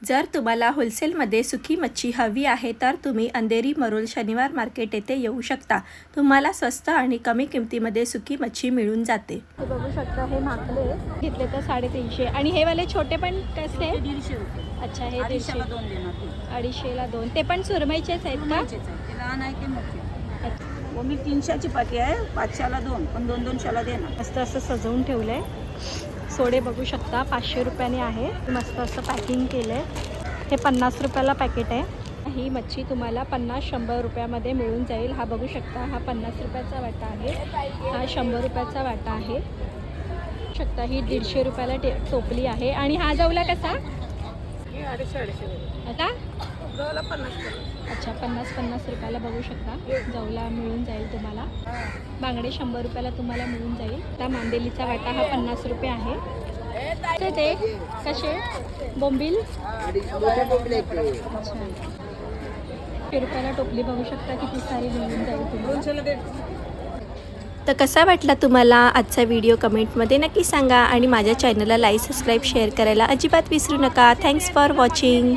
जर तुम्हाला होलसेलमध्ये सुकी मच्छी हवी आहे तर तुम्ही अंधेरी मरोल शनिवार मार्केट येथे येऊ शकता। तुम्हाला स्वस्त आणि कमी किमतीमध्ये सुकी मच्छी मिळून जाते। हे बघू शकता, हे माकले घेतले तर 350 आणि हे वाले छोटे पण कसे? 150 रुपये। अच्छा, हे 250 ला 2 देणार ते। 250 ला 2। ते पण सुरमईचेच आहेत का? ते लहान आहे ते मोठे। वो मी 300 ची पाटी आहे, 500 ला 2 पण 200 ला देणार। मस्त असं सजवून ठेवलंय। सोडे बघू शकता 500 रुपयाने आहे। मस्त असं पॅकिंग केलंय। हे 50 रुपयाला पॅकेट आहे। ही मच्छी तुम्हाला 50-100 रुपयामध्ये मिळून जाईल। हा बघू शकता, हा 50 रुपयाचा वाटा आहे, हा 100 रुपयाचा वाटा आहे। शकता ही 150 रुपयाला टोपली आहे। आणि हा जवला कसा? हे 250 आता जवला 50। अच्छा, 50 रुपयाला बघू शकता जवला मिळून जाईल तुम्हाला। बांगडे 100 रुपयाला तुम्हाला मिळून जाईल। त्या मांदेलीचा वाटा हा 50 रुपये आहे। ते कसे बोंबील? अच्छा, 100 रुपयाला टोपली बघू शकता, किती सारी मिळून जाईल तुम्हाला। तर कसा वाटला तुम्हाला आजचा व्हिडिओ कमेंटमध्ये नक्की सांगा आणि माझ्या चॅनलला लाईक, सबस्क्राईब, शेअर करायला अजिबात विसरू नका। Thanks for watching.